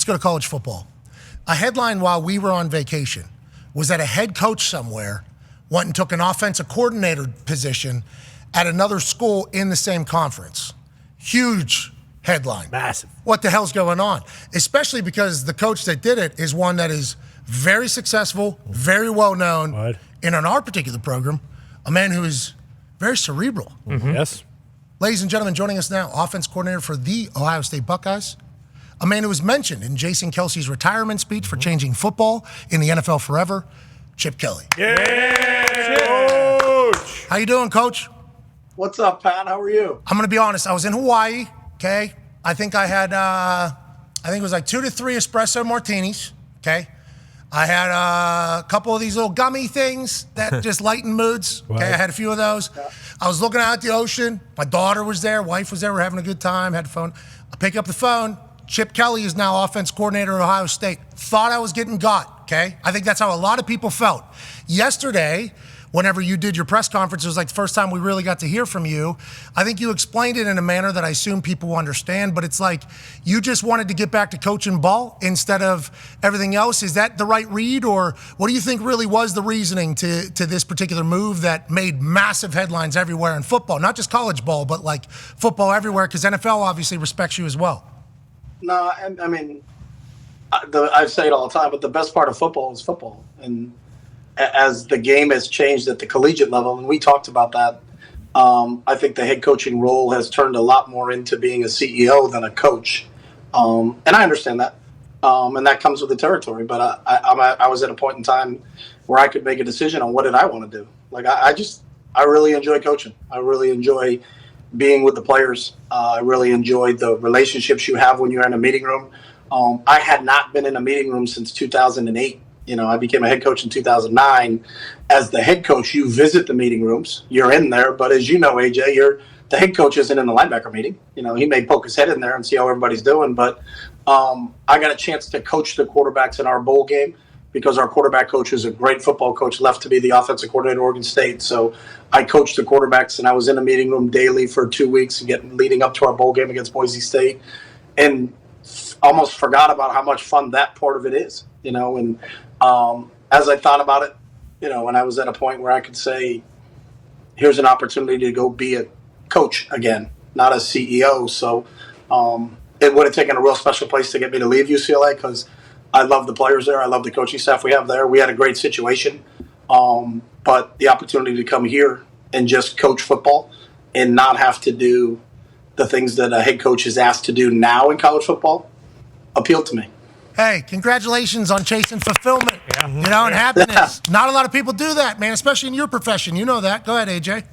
Let's go to college football. A headline while we were on vacation was that a head coach somewhere went and took an offensive coordinator position at another school in the same conference. Huge headline. Massive. What the hell's going on? Especially because the coach that did it is one that is very successful, very well known, and in our particular program, a man who is very cerebral. Yes. Ladies and gentlemen, joining us now, offense coordinator for the Ohio State Buckeyes, a man who was mentioned in Jason Kelsey's retirement speech for changing football in the NFL forever, Chip Kelly. Yeah, Coach. How you doing, Coach? What's up, Pat? How are you? I'm going to be honest. I was in Hawaii, okay? I think I had, I think it was like 2 to 3 espresso martinis, okay? I had a couple of these little gummy things that just lighten moods, okay? I had a few of those. I was looking out at the ocean. My daughter was there. Wife was there. We're having a good time. Had the phone. I pick up the phone. Chip Kelly is now offense coordinator at Ohio State. Thought I was getting got, okay? I think that's how a lot of people felt. Yesterday, whenever you did your press conference, it was like the first time we really got to hear from you. I think you explained it in a manner that I assume people will understand, but it's like you just wanted to get back to coaching ball instead of everything else. Is that the right read, or what do you think really was the reasoning to this particular move that made massive headlines everywhere in football? Not just college ball, but like football everywhere, because NFL obviously respects you as well. No, I mean, I say it all the time, but the best part of football is football. And as the game has changed at the collegiate level, and we talked about that, I think the head coaching role has turned a lot more into being a CEO than a coach. And I understand that. And that comes with the territory. But I was at a point in time where I could make a decision on what did I want to do. Like, I really enjoy coaching. I really enjoy being with the players. I really enjoyed the relationships you have when you're in a meeting room. I had not been in a meeting room since 2008. You know, I became a head coach in 2009. As the head coach, you visit the meeting rooms. You're in there. But as you know, AJ, the head coach isn't in the linebacker meeting. You know, he may poke his head in there and see how everybody's doing. But I got a chance to coach the quarterbacks in our bowl game because our quarterback coach is a great football coach, left to be the offensive coordinator at Oregon State. So I coached the quarterbacks, and I was in the meeting room daily for 2 weeks leading up to our bowl game against Boise State, and almost forgot about how much fun that part of it is, you know. And as I thought about it, you know, when I was at a point where I could say, here's an opportunity to go be a coach again, not a CEO. So it would have taken a real special place to get me to leave UCLA because I love the players there. I love the coaching staff we have there. We had a great situation. But the opportunity to come here and just coach football and not have to do the things that a head coach is asked to do now in college football appealed to me. Hey, congratulations on chasing fulfillment, you know, and happiness. Not a lot of people do that, man, especially in your profession. You know that. Go ahead, AJ.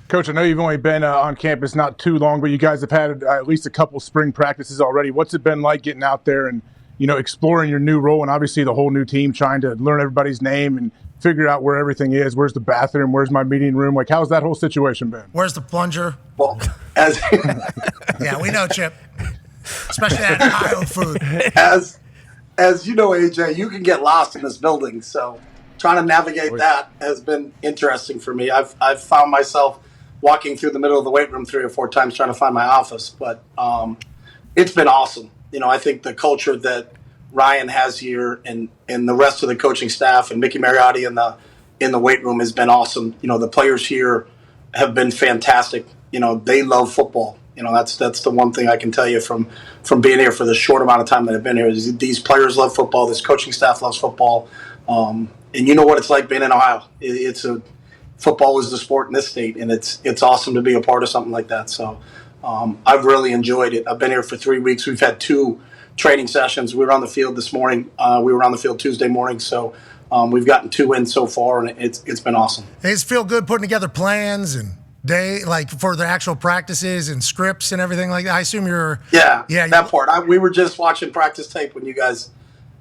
Coach, I know you've only been on campus not too long, but you guys have had at least a couple spring practices already. What's it been like getting out there and, you know, exploring your new role and obviously the whole new team, trying to learn everybody's name and figure out where everything is? Where's the bathroom? Where's my meeting room? Like, how's that whole situation been? Where's the plunger? Well, yeah, we know, Chip. Especially that Ohio food. As you know, AJ, you can get lost in this building. So trying to navigate that has been interesting for me. I've found myself walking through the middle of the weight room 3 or 4 times trying to find my office. But it's been awesome. You know, I think the culture that Ryan has here and the rest of the coaching staff and Mickey Mariotti in the weight room has been awesome. You know, the players here have been fantastic. You know, they love football. You know, that's the one thing I can tell you from being here for the short amount of time that I've been here. Is these players love football. This coaching staff loves football. And you know what it's like being in Ohio. Football is the sport in this state, and it's awesome to be a part of something like that. So I've really enjoyed it. I've been here for 3 weeks. We've had 2 training sessions. We were on the field this morning. We were on the field Tuesday morning. So we've gotten 2 in so far, and it's been awesome. It's feel good putting together plans and for the actual practices and scripts and everything like that. I assume you're that part. We were just watching practice tape when you guys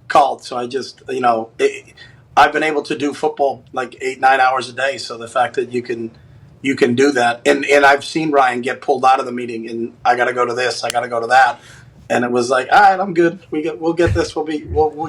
called. So I just I've been able to do football like 8-9 hours a day. So the fact that you can do that, and I've seen Ryan get pulled out of the meeting, and I got to go to this, I got to go to that. And it was like, all right, I'm good. We'll get this. We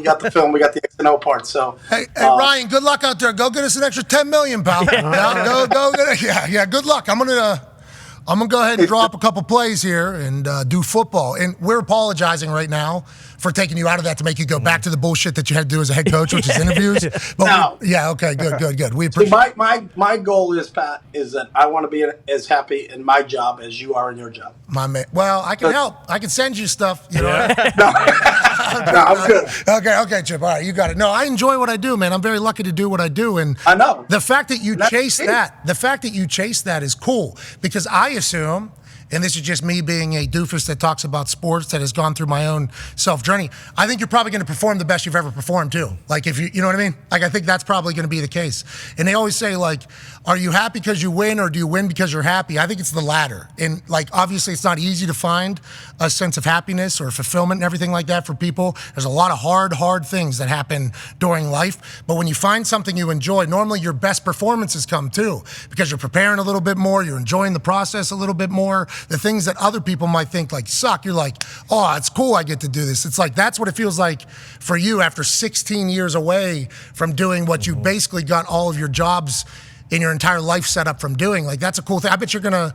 got the film. We got the X and O part. So, hey, Ryan, good luck out there. Go get us an extra $10 million, pal. Go get it. Yeah. Good luck. I'm gonna go ahead and draw up a couple plays here and do football. And we're apologizing right now for taking you out of that to make you go back to the bullshit that you had to do as a head coach, which is interviews. But yeah, okay, good. We appreciate. My goal is, Pat, is that I want to be as happy in my job as you are in your job. My man. Well, I can help. I can send you stuff. You know. No, I'm good. Okay, Chip. All right, you got it. No, I enjoy what I do, man. I'm very lucky to do what I do, and I know the fact that you chase that is cool, because I assume, and this is just me being a doofus that talks about sports that has gone through my own self-journey, I think you're probably going to perform the best you've ever performed too. Like, if you know what I mean? Like, I think that's probably going to be the case. And they always say, like, are you happy because you win, or do you win because you're happy? I think it's the latter. And, like, obviously it's not easy to find a sense of happiness or fulfillment and everything like that for people. There's a lot of hard things that happen during life. But when you find something you enjoy, normally your best performances come too, because you're preparing a little bit more, you're enjoying the process a little bit more. The things that other people might think like suck, you're like, oh, it's cool, I get to do this. It's like, that's what it feels like for you after 16 years away from doing what you basically got all of your jobs in your entire life set up from doing. Like, that's a cool thing. I bet you're gonna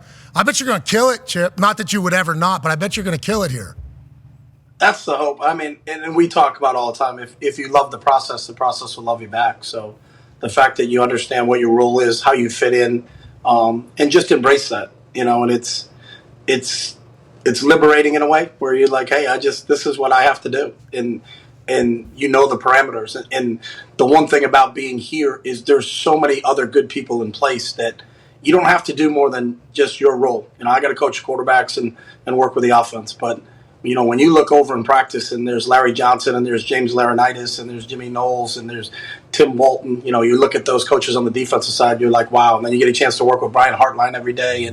kill it, Chip. Not that you would ever not, but I bet you're gonna kill it here. That's the hope. I mean, and we talk about all the time, if you love the process will love you back. So the fact that you understand what your role is, how you fit in, and just embrace that, you know, and it's liberating in a way where you're like, hey, this is what I have to do. And you know the parameters. And the one thing about being here is there's so many other good people in place that you don't have to do more than just your role. You know, I got to coach quarterbacks and work with the offense. But, you know, when you look over in practice and there's Larry Johnson and there's James Laurinaitis and there's Jimmy Knowles and there's Tim Walton, you know, you look at those coaches on the defensive side, you're like, wow. And then you get a chance to work with Brian Hartline every day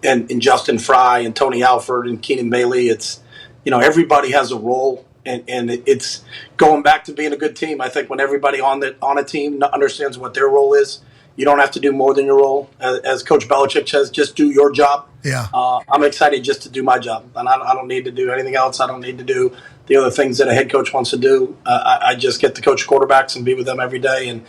and Justin Fry and Tony Alford and Keenan Bailey. It's, you know, everybody has a role, and it's going back to being a good team. I think when everybody on a team understands what their role is, you don't have to do more than your role. As Coach Belichick says, just do your job. Yeah. I'm excited just to do my job, and I don't need to do anything else. I don't need to do the other things that a head coach wants to do. I just get to coach quarterbacks and be with them every day, and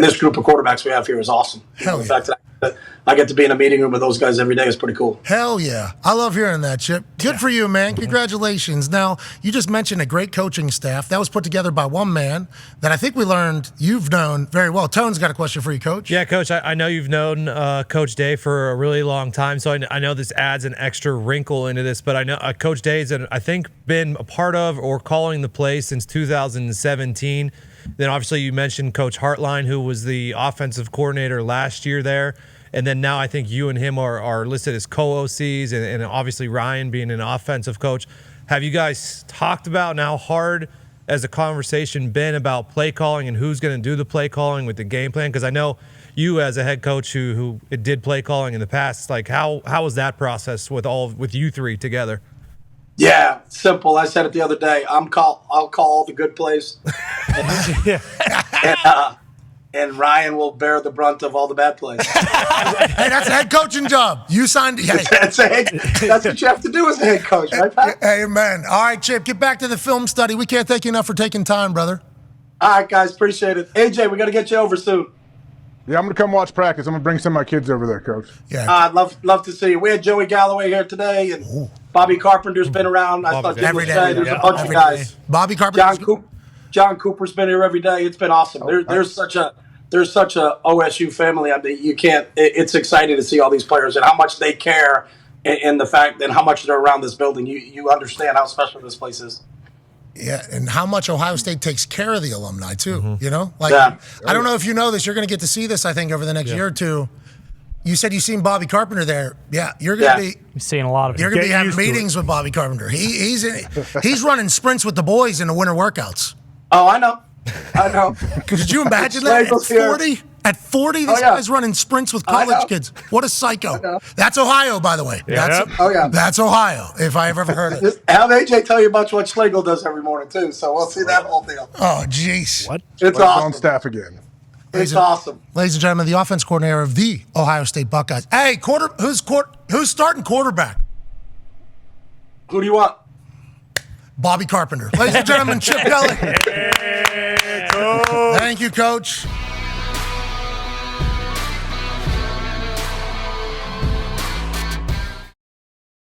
this group of quarterbacks we have here is awesome. Hell yeah. The fact that I get to be in a meeting room with those guys every day is pretty cool. Hell yeah. I love hearing that, Chip. Good for you, man. Congratulations. Now, you just mentioned a great coaching staff. That was put together by one man that I think we learned you've known very well. Tone's got a question for you, Coach. Yeah, Coach, I know you've known Coach Day for a really long time, so I know this adds an extra wrinkle into this, but I know Coach Day's, I think, been a part of or calling the play since 2017. Then obviously you mentioned Coach Hartline, who was the offensive coordinator last year there. And then now I think you and him are listed as co-OCs, and obviously Ryan being an offensive coach. Have you guys talked about how hard has the conversation been about play calling and who's going to do the play calling with the game plan? Because I know you as a head coach who did play calling in the past, like how was that process with you three together? Yeah, simple. I said it the other day. I'll call all the good plays, and Ryan will bear the brunt of all the bad plays. Hey, that's a head coaching job. You signed. Hey. That's what you have to do as a head coach, right, Pat? Amen. All right, Chip, get back to the film study. We can't thank you enough for taking time, brother. All right, guys, appreciate it. AJ, we got to get you over soon. Yeah, I'm going to come watch practice. I'm going to bring some of my kids over there, Coach. Yeah, I'd love to see you. We had Joey Galloway here today, and Bobby Carpenter's been around. I thought every day. There's a bunch of guys. Bobby Carpenter. John Cooper's been here every day. It's been awesome. There's such a OSU family. I mean, you can't. It's exciting to see all these players and how much they care, and the fact that how much they're around this building. You understand how special this place is. Yeah, and how much Ohio State takes care of the alumni too. Mm-hmm. You know, like I don't know if you know this. You're going to get to see this. I think over the next year or two. You said you've seen Bobby Carpenter there. Yeah, you're going to be. You're seeing a lot of. You're going to be having meetings with Bobby Carpenter. He's running sprints with the boys in the winter workouts. Oh, I know. Could you imagine that at 40? At 40, this guy's running sprints with college kids. What a psycho. That's Ohio, by the way. Yeah. That's Ohio, if I have ever heard it. Just have AJ tell you about what Schlegel does every morning, too, so we'll see that whole deal. Oh, jeez. What? It's awesome. On staff again. It's awesome. Ladies and gentlemen, the offense coordinator of the Ohio State Buckeyes. Hey, who's starting quarterback? Who do you want? Bobby Carpenter. Ladies and gentlemen, Chip Kelly. Thank you, Coach.